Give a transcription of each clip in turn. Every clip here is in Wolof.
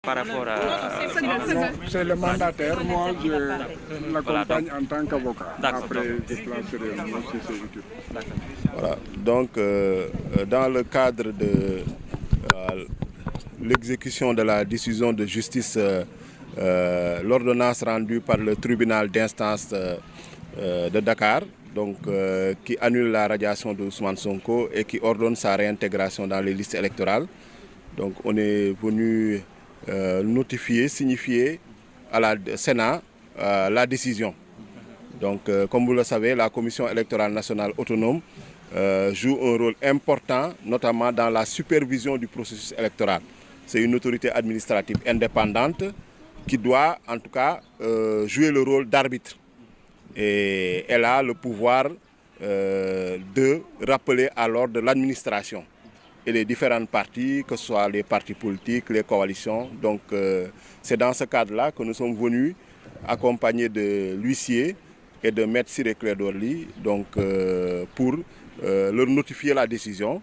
Par rapport à... Non, c'est le mandataire. Moi, je l'accompagne en tant qu'avocat. Après, je placerai moi si c'est utile. Voilà. Donc, dans le cadre de l'exécution de la décision de justice, l'ordonnance rendue par le tribunal d'instance de Dakar, donc, qui annule la radiation de Ousmane Sonko et qui ordonne sa réintégration dans les listes électorales. Donc, on est venu notifier, signifier à la Sénat la décision. Donc, comme vous le savez, la Commission électorale nationale autonome joue un rôle important, notamment dans la supervision du processus électoral. C'est une autorité administrative indépendante qui doit, en tout cas, jouer le rôle d'arbitre. Et elle a le pouvoir de rappeler à l'ordre de l'administration et les différentes parties, que ce soit les partis politiques, les coalitions. Donc, c'est dans ce cadre-là que nous sommes venus accompagnés de l'huissier et de Maître Ciré Clédor Ly, donc pour leur notifier la décision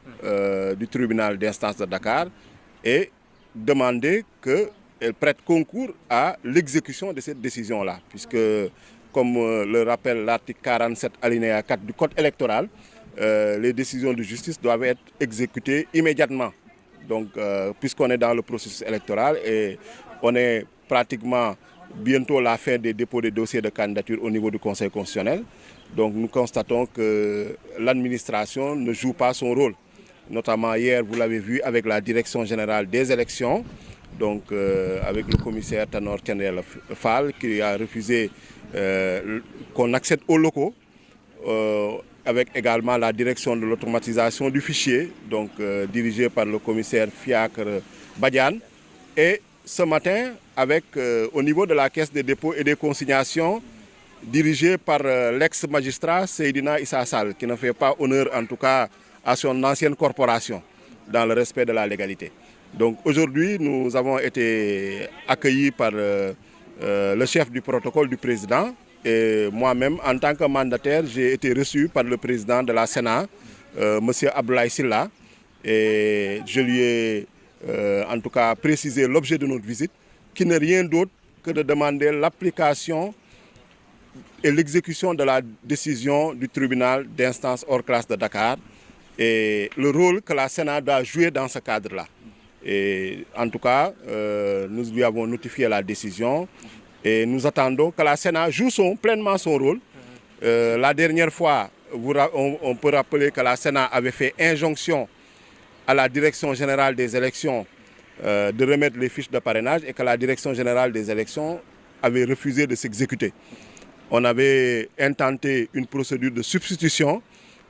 du tribunal d'instance de Dakar et demander qu'elle prête concours à l'exécution de cette décision-là, puisque, comme le rappelle l'article 47 alinéa 4 du Code électoral, les décisions de justice doivent être exécutées immédiatement. Donc, puisqu'on est dans le processus électoral et on est pratiquement bientôt la fin des dépôts des dossiers de candidature au niveau du Conseil constitutionnel, donc nous constatons que l'administration ne joue pas son rôle. Notamment hier, vous l'avez vu, avec la Direction générale des élections, donc avec le commissaire Tanor Thiendella Fall, qui a refusé qu'on accède aux locaux, avec également la direction de l'automatisation du fichier, donc dirigée par le commissaire Fiacre Badiane. Et ce matin, avec au niveau de la Caisse des dépôts et des consignations, dirigée par l'ex-magistrat Seydina Issa Sall, qui ne fait pas honneur en tout cas à son ancienne corporation, dans le respect de la légalité. Donc aujourd'hui, nous avons été accueillis par le chef du protocole du président, et moi-même, en tant que mandataire, j'ai été reçu par le président de la Sénat, M. Abdoulaye Sylla, et je lui ai en tout cas précisé l'objet de notre visite, qui n'est rien d'autre que de demander l'application et l'exécution de la décision du tribunal d'instance hors classe de Dakar et le rôle que la Sénat doit jouer dans ce cadre-là. Et en tout cas, nous lui avons notifié la décision et nous attendons que la Sénat joue pleinement son rôle. La dernière fois, on peut rappeler que la Sénat avait fait injonction à la Direction générale des élections de remettre les fiches de parrainage et que la Direction générale des élections avait refusé de s'exécuter. On avait intenté une procédure de substitution.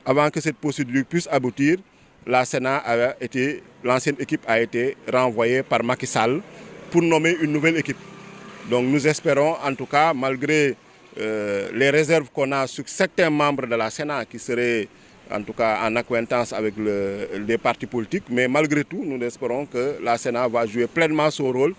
Avant que cette procédure puisse aboutir, l'ancienne équipe a été renvoyée par Macky Sall pour nommer une nouvelle équipe. Donc nous espérons, en tout cas, malgré les réserves qu'on a sur certains membres de la Sénat qui seraient en tout cas en accointance avec les partis politiques, mais malgré tout, nous espérons que la Sénat va jouer pleinement son rôle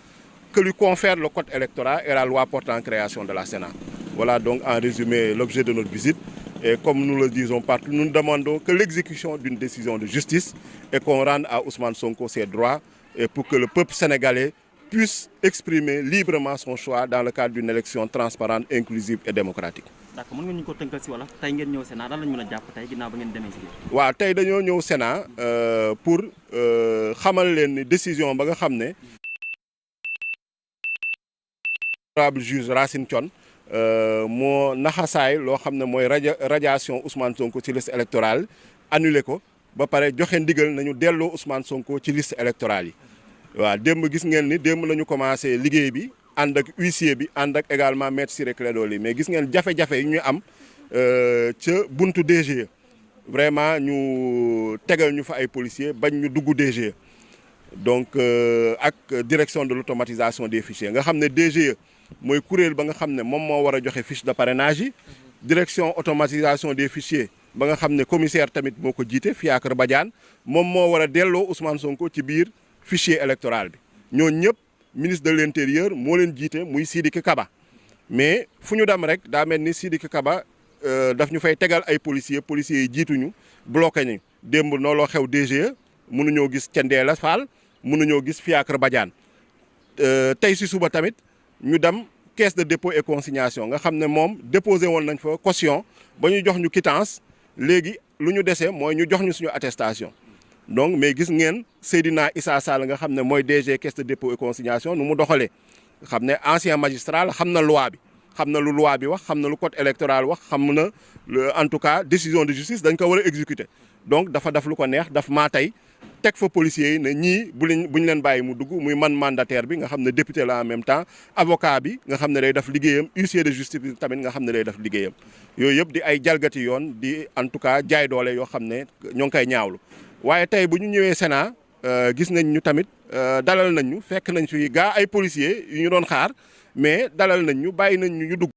que lui confère le code électoral et la loi portant création de la Sénat. Voilà donc en résumé l'objet de notre visite. Et comme nous le disons partout, nous demandons que l'exécution d'une décision de justice et qu'on rende à Ousmane Sonko ses droits et pour que le peuple sénégalais puisse exprimer librement son choix dans le cadre d'une élection transparente, inclusive et démocratique. D'accord, mën nga ñu ko tënkal si wala tey ngeen ñëw Sénat lan lañ mën a jàpp tey ginnaaw ba ngeen demee si biir. waaw tey dañoo ñëw Sénat pour xamal leen ni décision ba nga xam ne honorable juge Racine Thion moo naxasaay loo xam ne mooy radiation Ousmane Sonko ci liste électorale annulé ko ba pare joxe ndigal nañu delloo Ousmane Sonko ci liste électorale yi. waaw démb gis ngeen ni démb nañu commencé liggéey bi ànd ak huissier bi ànd ak également maître Ciré Clédor Ly mais gis ngeen jafe-jafe yi ñu am ca buntu DGE vraiment ñu tegal ñu fa ay policiers bañ ñu dugg DGE donc ak direction de l'automatisation des fichiers nga xam ne DGE mooy kuréel ba nga xam ne moom moo war a joxe fiche de parrainage yi direction automatisation des fichiers ba nga xam ne commissaire tamit moo ko jiite Fiacre Badiane moom moo war a delloo Ousmane Sonko ci biir fichier électoral bi ñooñu ñëpp ministre de l'intérieur moo leen jiite muy Sidiki Kaba mais fu ñu dem rek daa mel ni Sidiki Kaba daf ñu fay tegal ay policiers yi jiituñu bloqué ñu démb nooloo xew DGE mënuñoo gis Thiendella Fall mënuñoo gis Fiacre Badiane tey si suba tamit ñu dem caisse de dépôt et consignation nga xam ne moom déposé woon nañ fa caution ba ñu jox ñu quittance léegi lu ñu dese mooy ñu jox ñu suñu attestation. Donc mais gis ngeen Seydina Issa Sall nga xam ne mooy DG caisse de dépôt et consignation nu mu doxalee xam ne ancien magistrat xam na loi bi xam na lu loi bi wax xam na lu code électoral wax xam na en tout cas décision de justice dañ ko war a exécuter. Donc dafa def lu ko neex daf maa tey teg fa policiers yi ne ñii bu ñu leen bàyyi mu dugg muy man mandataire bi nga xam ne député la en même temps avocat bi nga xam ne day def liggéeyam huissier de justice bi tamit nga xam ne day def liggéeyam yooyu yëpp di ay jalgati yoon di en tout cas jaay doole yoo xam ne ñoo ngi koy ñaawlu. waaye tey bu ñu ñëwee Sénat gis nañ ñu tamit dalal nañ ñu fekk nañ fi gaa ay policiers yu ñu doon xaar mais dalal nañ ñu bàyyi nañ ñu dugg.